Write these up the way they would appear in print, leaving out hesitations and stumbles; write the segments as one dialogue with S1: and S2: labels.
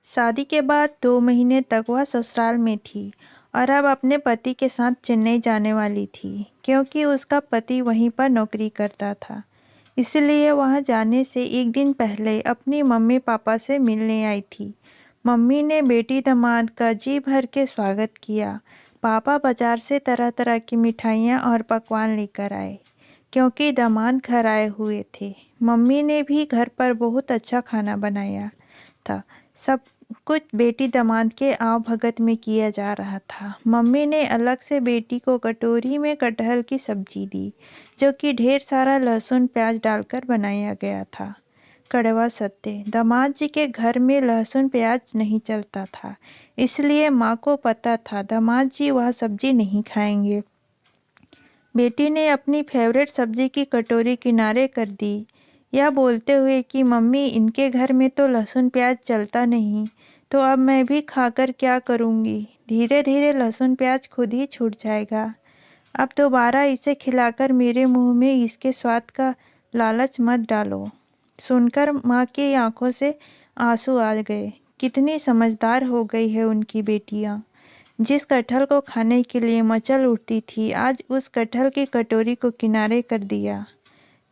S1: शादी के बाद 2 महीने तक वह ससुराल में थी और अब अपने पति के साथ चेन्नई जाने वाली थी, क्योंकि उसका पति वहीं पर नौकरी करता था। इसलिए वह जाने से एक दिन पहले अपनी मम्मी पापा से मिलने आई थी। मम्मी ने बेटी दामाद का जी भर के स्वागत किया। पापा बाजार से तरह तरह की मिठाइयाँ और पकवान लेकर आए, क्योंकि दामाद घर आए हुए थे। मम्मी ने भी घर पर बहुत अच्छा खाना बनाया था। सब कुछ बेटी दामाद के आव भगत में किया जा रहा था। मम्मी ने अलग से बेटी को कटोरी में कटहल की सब्जी दी, जो कि ढेर सारा लहसुन प्याज डालकर बनाया गया था। कड़वा सत्य, दामाद जी के घर में लहसुन प्याज नहीं चलता था, इसलिए माँ को पता था दामाद जी वह सब्जी नहीं खाएंगे। बेटी ने अपनी फेवरेट सब्जी की कटोरी किनारे कर दी, यह बोलते हुए कि मम्मी, इनके घर में तो लहसुन प्याज चलता नहीं, तो अब मैं भी खाकर क्या करूँगी। धीरे धीरे लहसुन प्याज खुद ही छूट जाएगा। अब दोबारा इसे खिलाकर मेरे मुंह में इसके स्वाद का लालच मत डालो। सुनकर माँ की आंखों से आंसू आ गए। कितनी समझदार हो गई है उनकी बेटियाँ। जिस कटहल को खाने के लिए मचल उठती थी, आज उस कटहल की कटोरी को किनारे कर दिया।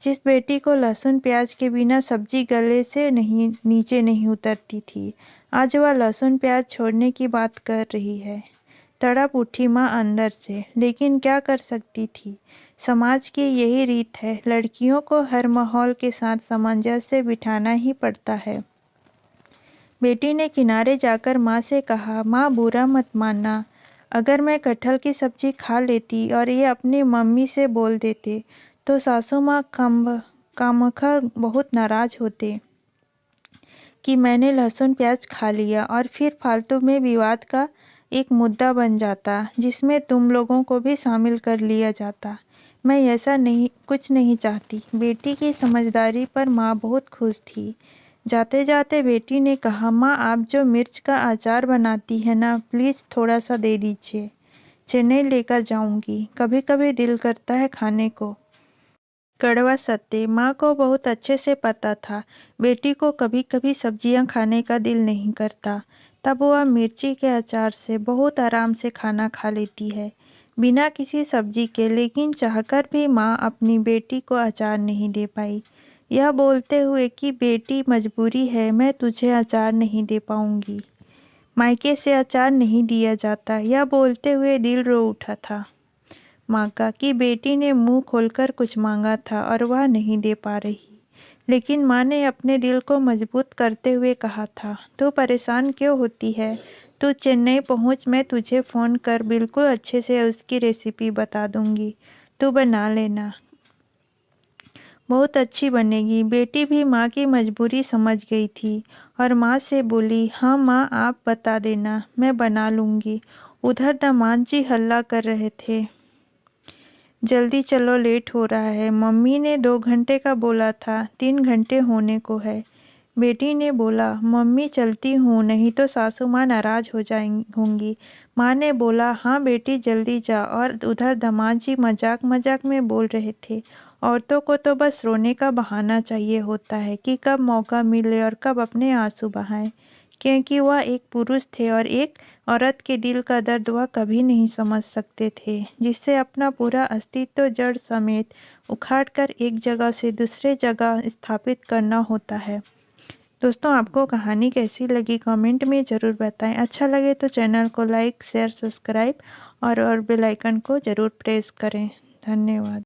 S1: जिस बेटी को लहसुन प्याज के बिना सब्जी गले से नीचे नहीं उतरती थी, आज वह लहसुन प्याज छोड़ने की बात कर रही है। तड़प उठी माँ अंदर से, लेकिन क्या कर सकती थी। समाज की यही रीत है, लड़कियों को हर माहौल के साथ सामंजस्य बिठाना ही पड़ता है। बेटी ने किनारे जाकर माँ से कहा, माँ बुरा मत मानना, अगर मैं कटहल की सब्जी खा लेती और ये अपनी मम्मी से बोल देते तो सासू माँ खामखा बहुत नाराज होते कि मैंने लहसुन प्याज खा लिया, और फिर फालतू में विवाद का एक मुद्दा बन जाता जिसमें तुम लोगों को भी शामिल कर लिया जाता। मैं ऐसा कुछ नहीं चाहती। बेटी की समझदारी पर माँ बहुत खुश थी। जाते जाते बेटी ने कहा, माँ आप जो मिर्च का अचार बनाती है ना, प्लीज़ थोड़ा सा दे दीजिए। चेन्नई लेकर जाऊंगी, कभी कभी दिल करता है खाने को। कड़वा सत्य, माँ को बहुत अच्छे से पता था बेटी को कभी कभी सब्जियां खाने का दिल नहीं करता, तब वह मिर्ची के अचार से बहुत आराम से खाना खा लेती है, बिना किसी सब्जी के। लेकिन चाहकर भी माँ अपनी बेटी को अचार नहीं दे पाई, यह बोलते हुए कि बेटी मजबूरी है, मैं तुझे अचार नहीं दे पाऊंगी। मायके से अचार नहीं दिया जाता, यह बोलते हुए दिल रो उठा था माँ का कि बेटी ने मुंह खोलकर कुछ मांगा था और वह नहीं दे पा रही। लेकिन माँ ने अपने दिल को मजबूत करते हुए कहा था, तू परेशान क्यों होती है, तू चेन्नई पहुँच, मैं तुझे फ़ोन कर बिल्कुल अच्छे से उसकी रेसिपी बता दूंगी, तू बना लेना, बहुत अच्छी बनेगी। बेटी भी माँ की मजबूरी समझ गई थी और माँ से बोली, हाँ माँ आप बता देना, मैं बना लूँगी। उधर दामाद जी हल्ला कर रहे थे, जल्दी चलो लेट हो रहा है। मम्मी ने 2 घंटे का बोला था, 3 घंटे होने को है। बेटी ने बोला, मम्मी चलती हूँ, नहीं तो सासू माँ नाराज होंगी। माँ ने बोला, हाँ बेटी जल्दी जा। और उधर दामाद जी मजाक मजाक में बोल रहे थे, औरतों को तो बस रोने का बहाना चाहिए होता है कि कब मौका मिले और कब अपने आंसू बहाएं, क्योंकि वह एक पुरुष थे और एक औरत के दिल का दर्द वह कभी नहीं समझ सकते थे, जिससे अपना पूरा अस्तित्व जड़ समेत उखाड़कर एक जगह से दूसरे जगह स्थापित करना होता है। दोस्तों, आपको कहानी कैसी लगी कमेंट में ज़रूर बताएं। अच्छा लगे तो चैनल को लाइक शेयर सब्सक्राइब और बेल आइकन को ज़रूर प्रेस करें। धन्यवाद।